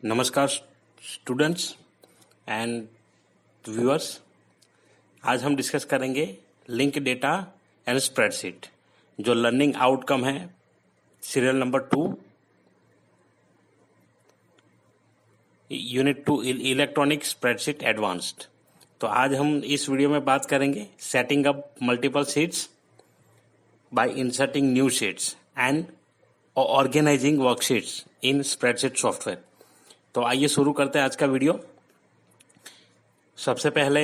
नमस्कार students and viewers. आज हम डिस्कस करेंगे लिंक डेटा एंड स्प्रेडशीट। जो लर्निंग आउटकम है serial number 2 unit 2 electronic spreadsheet advanced. तो आज हम इस वीडियो में बात करेंगे setting up multiple sheets by inserting new sheets and organising worksheets in spreadsheet software. तो आइए शुरू करते हैं आज का वीडियो। सबसे पहले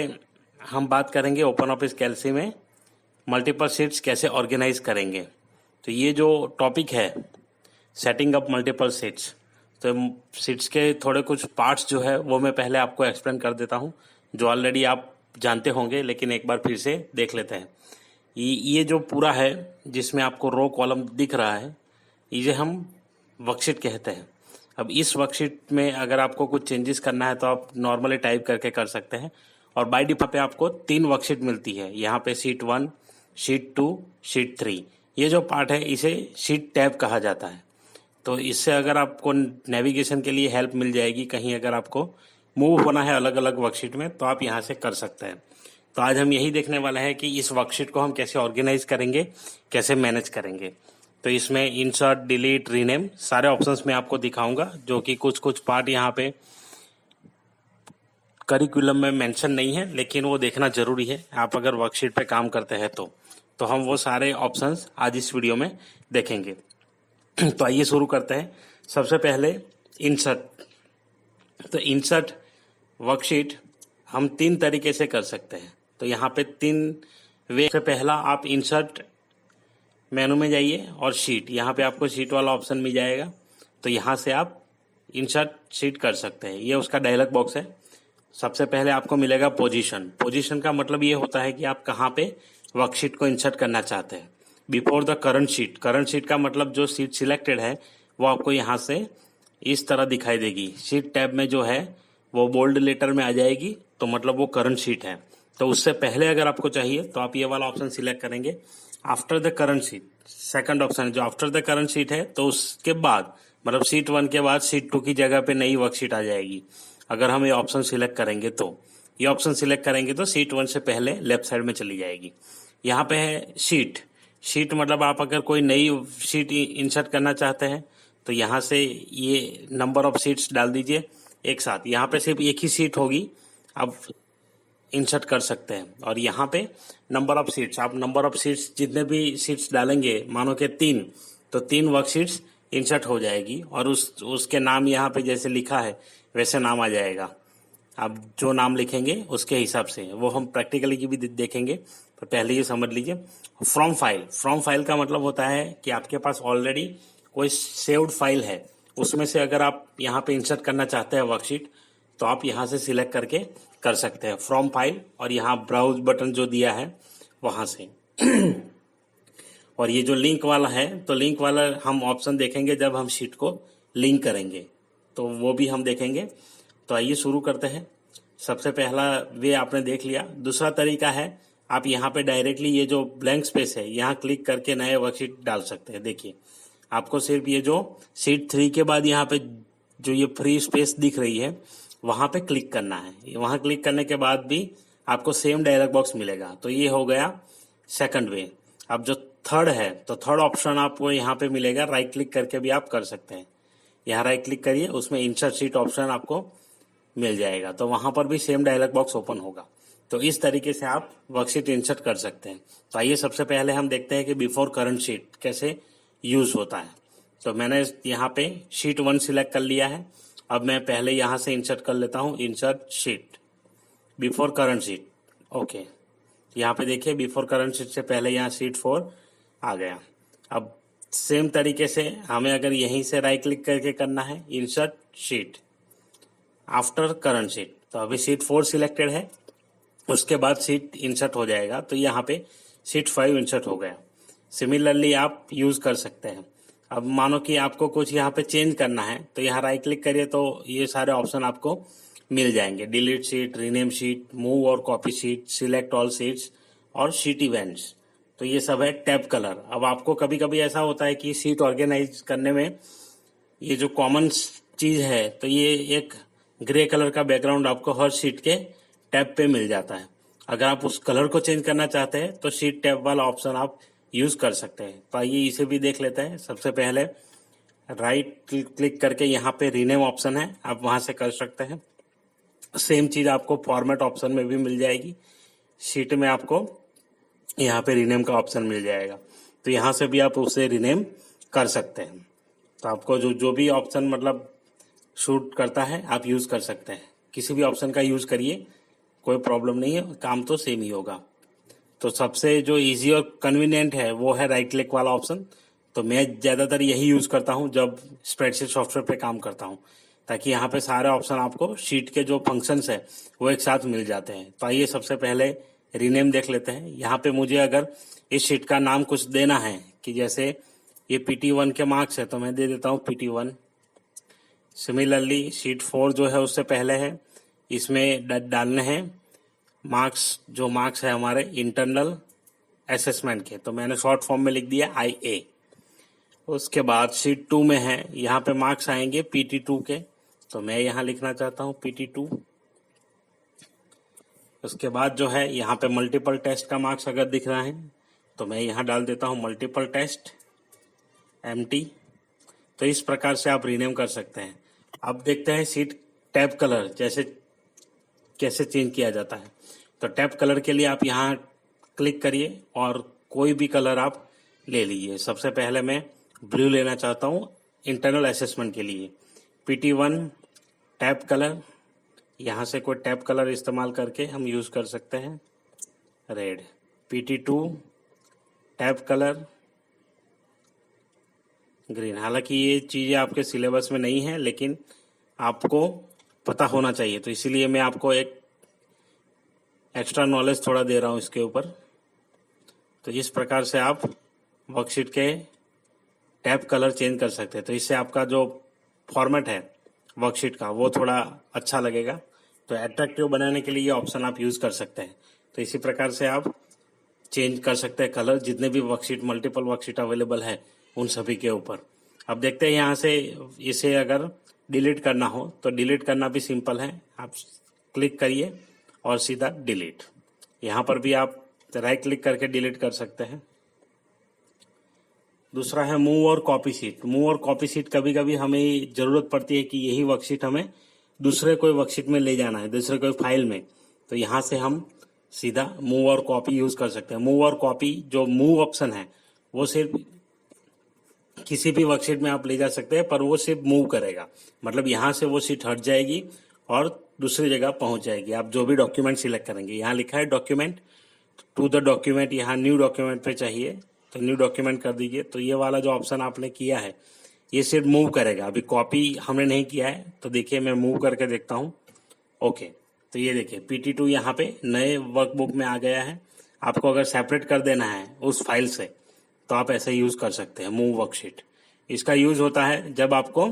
हम बात करेंगे ओपन ऑफिस कैल्सी में मल्टीपल शीट्स कैसे ऑर्गेनाइज करेंगे। तो ये जो टॉपिक है सेटिंग अप मल्टीपल शीट्स, तो शीट्स के थोड़े कुछ पार्ट्स जो है वो मैं पहले आपको एक्सप्लेन कर देता हूँ, जो ऑलरेडी आप जानते होंगे, लेकिन एक बार फिर से देख लेते हैं। ये जो पूरा है जिसमें आपको रो कॉलम दिख रहा है, इसे हम वर्कशीट कहते हैं। अब इस वर्कशीट में अगर आपको कुछ चेंजेस करना है तो आप नॉर्मली टाइप करके कर सकते हैं। और बाय डिफॉल्ट पे आपको 3 वर्कशीट मिलती है। यहाँ पे शीट 1, शीट 2, शीट 3। ये जो पार्ट है इसे शीट टैब कहा जाता है। तो इससे अगर आपको नेविगेशन के लिए हेल्प मिल जाएगी, कहीं अगर आपको मूव होना है अलग अलग वर्कशीट में, तो आप यहाँ से कर सकते हैं। तो आज हम यही देखने वाले हैं कि इस वर्कशीट को हम कैसे ऑर्गेनाइज करेंगे, कैसे मैनेज करेंगे। तो इसमें इंसर्ट, डिलीट, रीनेम सारे ऑप्शंस मैं आपको दिखाऊंगा, जो कि कुछ पार्ट यहाँ पे करिकुलम में मेंशन नहीं है, लेकिन वो देखना जरूरी है आप अगर वर्कशीट पे काम करते हैं तो हम वो सारे ऑप्शंस आज इस वीडियो में देखेंगे। तो आइए शुरू करते हैं। सबसे पहले इंसर्ट। तो इंसर्ट वर्कशीट हम 3 तरीके से कर सकते हैं। तो यहाँ पे 3 वे से पहला, आप इंसर्ट मेनू में जाइए और शीट, यहाँ पे आपको शीट वाला ऑप्शन मिल जाएगा। तो यहाँ से आप इंसर्ट शीट कर सकते हैं। ये उसका डायलॉग बॉक्स है। सबसे पहले आपको मिलेगा पोजीशन। पोजीशन का मतलब ये होता है कि आप कहाँ पे वर्कशीट को इंसर्ट करना चाहते हैं। Before the current sheet. Current sheet का मतलब जो शीट सिलेक्टेड है वो आपको यहाँ से इस तरह दिखाई देगी। शीट टैब में जो है वो बोल्ड लेटर में आ जाएगी, तो मतलब वो करंट शीट है। तो उससे पहले अगर आपको चाहिए तो आप ये वाला ऑप्शन सिलेक्ट करेंगे। After the current sheet second option है, जो आफ्टर द करंट शीट है, तो उसके बाद मतलब शीट 1 के बाद शीट 2 की जगह पे नई वर्कशीट आ जाएगी। अगर हम ये ऑप्शन सिलेक्ट करेंगे तो ये ऑप्शन सिलेक्ट करेंगे तो शीट 1 से पहले लेफ्ट साइड में चली जाएगी। यहाँ पे है शीट। शीट मतलब आप अगर कोई नई शीट इंसर्ट करना चाहते हैं तो यहाँ से ये नंबर ऑफ शीट्स डाल दीजिए एक साथ। यहाँ पे सिर्फ एक ही शीट होगी, आप इंसर्ट कर सकते हैं। और यहाँ पे नंबर ऑफ सीट्स, आप नंबर ऑफ सीट्स जितने भी सीट्स डालेंगे, मानो के 3, तो 3 वर्कशीट्स इंसर्ट हो जाएगी। और उसके नाम यहाँ पे जैसे लिखा है वैसे नाम आ जाएगा। आप जो नाम लिखेंगे उसके हिसाब से, वो हम प्रैक्टिकली की भी देखेंगे। तो पहले ये समझ लीजिए। From file. फ्रॉम फाइल का मतलब होता है कि आपके पास ऑलरेडी कोई सेव्ड फाइल है, उसमें से अगर आप यहाँ पे इंसर्ट करना चाहते हैं वर्कशीट, तो आप यहाँ से सिलेक्ट करके कर सकते हैं फ्रॉम फाइल। और यहाँ ब्राउज बटन जो दिया है वहां से। और ये जो लिंक वाला है, तो लिंक वाला हम ऑप्शन देखेंगे जब हम शीट को लिंक करेंगे, तो वो भी हम देखेंगे। तो आइए शुरू करते हैं। सबसे पहला वे आपने देख लिया। दूसरा तरीका है, आप यहाँ पे डायरेक्टली ये जो ब्लैंक स्पेस है यहाँ क्लिक करके नए वर्कशीट डाल सकते हैं। देखिए आपको सिर्फ ये जो शीट 3 के बाद यहाँ पे जो ये फ्री स्पेस दिख रही है वहां पे क्लिक करना है। वहां क्लिक करने के बाद भी आपको सेम डायलॉग बॉक्स मिलेगा। तो ये हो गया सेकंड वे। अब जो थर्ड है, तो थर्ड ऑप्शन आपको यहाँ पे मिलेगा, राइट क्लिक करके भी आप कर सकते हैं। यहाँ राइट क्लिक करिए, उसमें इंसर्ट शीट ऑप्शन आपको मिल जाएगा, तो वहां पर भी सेम डायलॉग बॉक्स ओपन होगा। तो इस तरीके से आप वर्कशीट इंसर्ट कर सकते हैं। तो आइए सबसे पहले हम देखते हैं कि बिफोर करंट शीट कैसे यूज होता है। तो मैंने यहाँ पे शीट 1 सिलेक्ट कर लिया है। अब मैं पहले यहाँ से इंसर्ट कर लेता हूँ, insert sheet before current sheet. Okay, यहाँ पे देखिए बिफोर करंट शीट से पहले यहाँ शीट 4 आ गया। अब सेम तरीके से हमें अगर यहीं से राइट क्लिक करके करना है, insert sheet after current sheet, तो अभी शीट 4 सिलेक्टेड है, उसके बाद शीट इंसर्ट हो जाएगा। तो यहाँ पे शीट 5 इंसर्ट हो गया। सिमिलरली आप यूज कर सकते हैं। अब मानो कि आपको कुछ यहाँ पे चेंज करना है, तो यहाँ राइट क्लिक करिए, तो ये सारे ऑप्शन आपको मिल जाएंगे। Delete sheet, rename sheet, move और copy sheet, select all sheets और शीट इवेंट्स। तो ये सब है टैब कलर। अब आपको कभी कभी ऐसा होता है कि शीट ऑर्गेनाइज करने में ये जो कॉमन चीज है तो ये एक ग्रे कलर का बैकग्राउंड आपको हर शीट के टैब पे मिल जाता है। अगर आप उस कलर को चेंज करना चाहते हैं तो शीट टैब वाला ऑप्शन आप यूज कर सकते हैं। तो आइए इसे भी देख लेते हैं। सबसे पहले राइट क्लिक करके यहाँ पे रीनेम ऑप्शन है, आप वहां से कर सकते हैं। सेम चीज आपको फॉर्मेट ऑप्शन में भी मिल जाएगी। शीट में आपको यहाँ पे रीनेम का ऑप्शन मिल जाएगा, तो यहाँ से भी आप उसे रीनेम कर सकते हैं। तो आपको जो जो भी ऑप्शन मतलब शूट करता है आप यूज कर सकते हैं। किसी भी ऑप्शन का यूज करिए, कोई प्रॉब्लम नहीं है, काम तो सेम ही होगा। तो सबसे जो इजी और कन्वीनियंट है वो है राइट क्लिक वाला ऑप्शन। तो मैं ज्यादातर यही यूज करता हूँ जब स्प्रेडशीट सॉफ्टवेयर पे काम करता हूँ, ताकि यहाँ पे सारे ऑप्शन आपको शीट के जो फंक्शंस है वो एक साथ मिल जाते हैं। तो आइए सबसे पहले रीनेम देख लेते हैं। यहाँ पे मुझे अगर इस शीट का नाम कुछ देना है कि जैसे ये PT1 के मार्क्स है तो मैं दे देता हूँ PT1। सिमिलरली शीट 4 जो है उससे पहले है, इसमें डालने हैं मार्क्स, जो मार्क्स है हमारे इंटरनल असेसमेंट के, तो मैंने शॉर्ट फॉर्म में लिख दिया IA। उसके बाद शीट 2 में है, यहाँ पे मार्क्स आएंगे PT2 के, तो मैं यहाँ लिखना चाहता हूँ PT2। उसके बाद जो है यहाँ पे मल्टीपल टेस्ट का मार्क्स अगर दिख रहा है तो मैं यहाँ डाल देता हूँ मल्टीपल टेस्ट MT। तो इस प्रकार से आप रीनेम कर सकते हैं। अब देखते हैं शीट टैब कलर जैसे कैसे चेंज किया जाता है। तो टैब कलर के लिए आप यहाँ क्लिक करिए और कोई भी कलर आप ले लीजिए। सबसे पहले मैं ब्लू लेना चाहता हूँ इंटरनल असेसमेंट के लिए। PT1 टैब कलर, यहाँ से कोई टैब कलर इस्तेमाल करके हम यूज कर सकते हैं red. PT2 tab colour green. हालांकि ये चीजें आपके सिलेबस में नहीं है लेकिन आपको पता होना चाहिए, तो इसीलिए मैं आपको एक एक्स्ट्रा नॉलेज थोड़ा दे रहा हूँ इसके ऊपर। तो इस प्रकार से आप वर्कशीट के टैब कलर चेंज कर सकते हैं। तो इससे आपका जो फॉर्मेट है वर्कशीट का वो थोड़ा अच्छा लगेगा। तो अट्रैक्टिव बनाने के लिए ये ऑप्शन आप यूज कर सकते हैं। तो इसी प्रकार से आप चेंज कर सकते हैं कलर जितने भी वर्कशीट, मल्टीपल वर्कशीट अवेलेबल है उन सभी के ऊपर। अब देखते हैं यहाँ से इसे अगर डिलीट करना हो तो डिलीट करना भी सिंपल है। आप क्लिक करिए और सीधा डिलीट। यहाँ पर भी आप राइट क्लिक करके डिलीट कर सकते हैं। दूसरा है मूव और कॉपी शीट। मूव और कॉपी शीट कभी कभी हमें जरूरत पड़ती है कि यही वर्कशीट हमें दूसरे कोई वर्कशीट में ले जाना है, दूसरे कोई फाइल में, तो यहाँ से हम सीधा मूव और कॉपी यूज कर सकते हैं। मूव और कॉपी जो मूव ऑप्शन है वो सिर्फ किसी भी वर्कशीट में आप ले जा सकते हैं, पर वो सिर्फ मूव करेगा, मतलब यहाँ से वो शीट हट जाएगी और दूसरी जगह पहुंच जाएगी। आप जो भी डॉक्यूमेंट सिलेक्ट करेंगे, यहाँ लिखा है डॉक्यूमेंट टू द डॉक्यूमेंट, यहाँ न्यू डॉक्यूमेंट पे चाहिए तो न्यू डॉक्यूमेंट कर दीजिए। तो ये वाला जो ऑप्शन आपने किया है ये सिर्फ मूव करेगा। अभी कॉपी हमने नहीं किया है, तो देखिए मैं मूव करके देखता हूँ। ओके, तो ये देखिए PT2 यहाँ पे नए वर्कबुक में आ गया है। आपको अगर सेपरेट कर देना है उस फाइल से तो आप ऐसे यूज कर सकते हैं मूव वर्कशीट। इसका यूज होता है जब आपको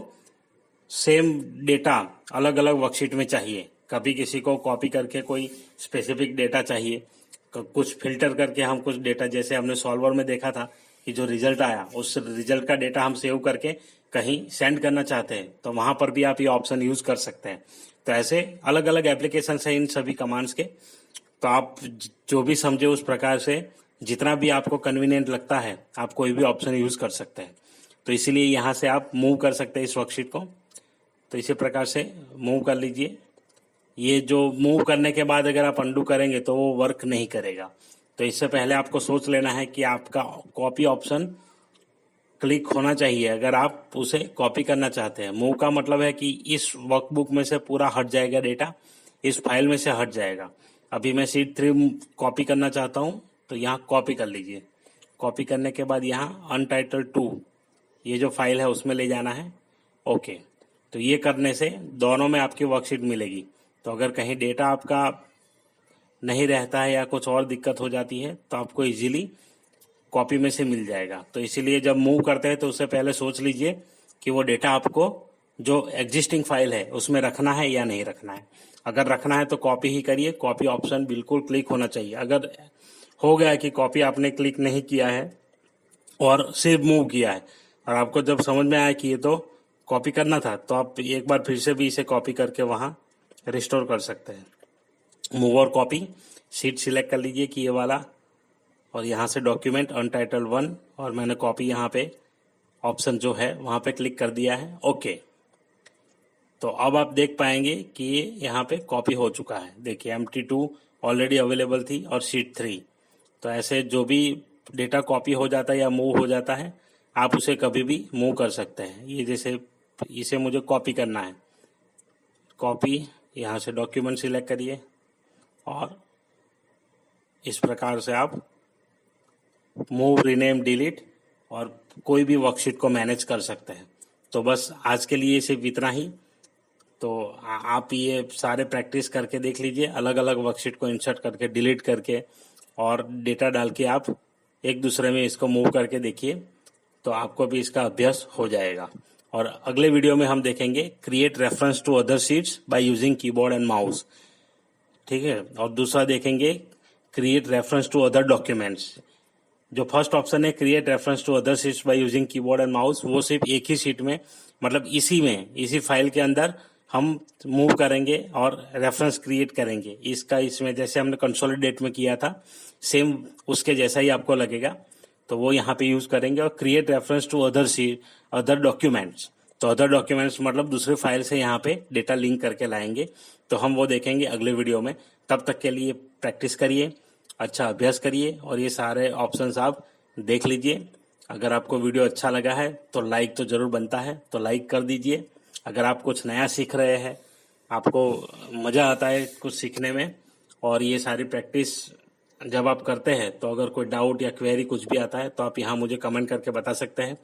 सेम डेटा अलग अलग वर्कशीट में चाहिए। कभी किसी को कॉपी करके कोई स्पेसिफिक डेटा चाहिए, कुछ फिल्टर करके हम कुछ डेटा, जैसे हमने सॉल्वर में देखा था कि जो रिजल्ट आया उस रिजल्ट का डेटा हम सेव करके कहीं सेंड करना चाहते हैं, तो वहां पर भी आप ये ऑप्शन यूज कर सकते हैं। तो ऐसे अलग अलग एप्लीकेशन है इन सभी कमांड्स के। तो आप जो भी समझे उस प्रकार से जितना भी आपको कन्वीनियंट लगता है आप कोई भी ऑप्शन यूज कर सकते हैं। तो इसीलिए यहाँ से आप मूव कर सकते हैं इस वर्कशीट को। तो इसी प्रकार से मूव कर लीजिए। ये जो मूव करने के बाद अगर आप अंडू करेंगे तो वो वर्क नहीं करेगा। तो इससे पहले आपको सोच लेना है कि आपका कॉपी ऑप्शन क्लिक होना चाहिए अगर आप उसे कॉपी करना चाहते हैं। मूव का मतलब है कि इस वर्कबुक में से पूरा हट जाएगा डेटा, इस फाइल में से हट जाएगा। अभी मैं शीट 3 कॉपी करना चाहता हूँ तो यहाँ कॉपी कर लीजिए। कॉपी करने के बाद यहाँ अनटाइटल 2 ये जो फाइल है उसमें ले जाना है। ओके, तो ये करने से दोनों में आपकी वर्कशीट मिलेगी। तो अगर कहीं डेटा आपका नहीं रहता है या कुछ और दिक्कत हो जाती है तो आपको इजीली कॉपी में से मिल जाएगा। तो इसीलिए जब मूव करते हैं तो उससे पहले सोच लीजिए कि वो डेटा आपको जो एग्जिस्टिंग फाइल है उसमें रखना है या नहीं रखना है। अगर रखना है तो कॉपी ही करिए, कॉपी ऑप्शन बिल्कुल क्लिक होना चाहिए। अगर हो गया कि कॉपी आपने क्लिक नहीं किया है और सिर्फ मूव किया है और आपको जब समझ में आया कि ये तो कॉपी करना था तो आप एक बार फिर से भी इसे कॉपी करके वहाँ रिस्टोर कर सकते हैं। मूव और कॉपी, शीट सिलेक्ट कर लीजिए कि ये वाला, और यहाँ से डॉक्यूमेंट अनटाइटल्ड 1, और मैंने कॉपी यहाँ पे ऑप्शन जो है वहाँ पे क्लिक कर दिया है। ओके, तो अब आप देख पाएंगे कि ये यहाँ पे कॉपी हो चुका है। देखिए MT2 ऑलरेडी अवेलेबल थी और शीट 3। तो ऐसे जो भी डेटा कॉपी हो जाता है या मूव हो जाता है, आप उसे कभी भी मूव कर सकते हैं। ये जैसे इसे मुझे कॉपी करना है, कॉपी, यहाँ से डॉक्यूमेंट सिलेक्ट करिए और इस प्रकार से आप मूव, रीनेम, डिलीट और कोई भी वर्कशीट को मैनेज कर सकते हैं। तो बस आज के लिए सिर्फ इतना ही। तो आप ये सारे प्रैक्टिस करके देख लीजिए, अलग अलग वर्कशीट को इंसर्ट करके, डिलीट करके और डेटा डाल के आप एक दूसरे में इसको मूव करके देखिए, तो आपको भी इसका अभ्यास हो जाएगा। और अगले वीडियो में हम देखेंगे create reference to other sheets by using keyboard and mouse, ठीक है। और दूसरा देखेंगे create reference to other documents. जो फर्स्ट ऑप्शन है create reference to other sheets by using keyboard and mouse, वो सिर्फ एक ही शीट में, मतलब इसी फाइल के अंदर हम मूव करेंगे और रेफरेंस क्रिएट करेंगे। इसका इसमें जैसे हमने कंसोलिडेट में किया था, सेम उसके जैसा ही आपको लगेगा। तो वो यहाँ पे यूज करेंगे। और create reference to other documents, तो अदर डॉक्यूमेंट्स मतलब दूसरे फाइल से यहाँ पे डेटा लिंक करके लाएंगे। तो हम वो देखेंगे अगले वीडियो में। तब तक के लिए प्रैक्टिस करिए, अच्छा अभ्यास करिए और ये सारे ऑप्शंस आप देख लीजिए। अगर आपको वीडियो अच्छा लगा है तो लाइक तो जरूर बनता है, तो लाइक कर दीजिए। अगर आप कुछ नया सीख रहे हैं, आपको मज़ा आता है कुछ सीखने में, और ये सारी प्रैक्टिस जब आप करते हैं तो अगर कोई डाउट या क्वेरी कुछ भी आता है तो आप यहाँ मुझे कमेंट करके बता सकते हैं।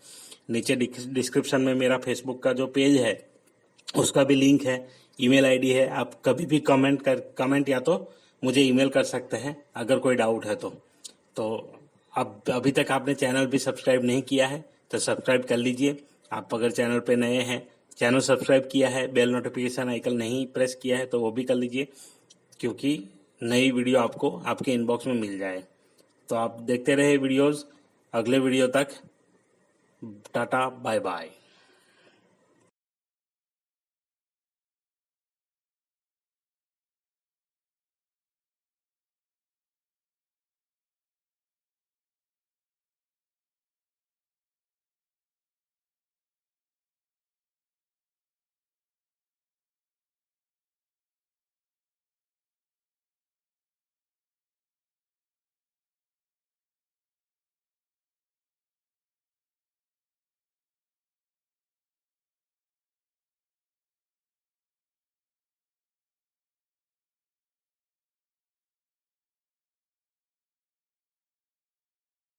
नीचे डिस्क्रिप्शन में मेरा फेसबुक का जो पेज है उसका भी लिंक है, ईमेल आईडी है। आप कभी भी कमेंट या तो मुझे ईमेल कर सकते हैं अगर कोई डाउट है तो अब अभी तक आपने चैनल भी सब्सक्राइब नहीं किया है तो सब्सक्राइब कर लीजिए। आप अगर चैनल पे नए हैं, चैनल सब्सक्राइब किया है, बेल नोटिफिकेशन आइकन नहीं प्रेस किया है तो वो भी कर लीजिए, क्योंकि नई वीडियो आपको आपके इनबॉक्स में मिल जाए। तो आप देखते रहे वीडियोस। अगले वीडियो तक टाटा, बाय बाय।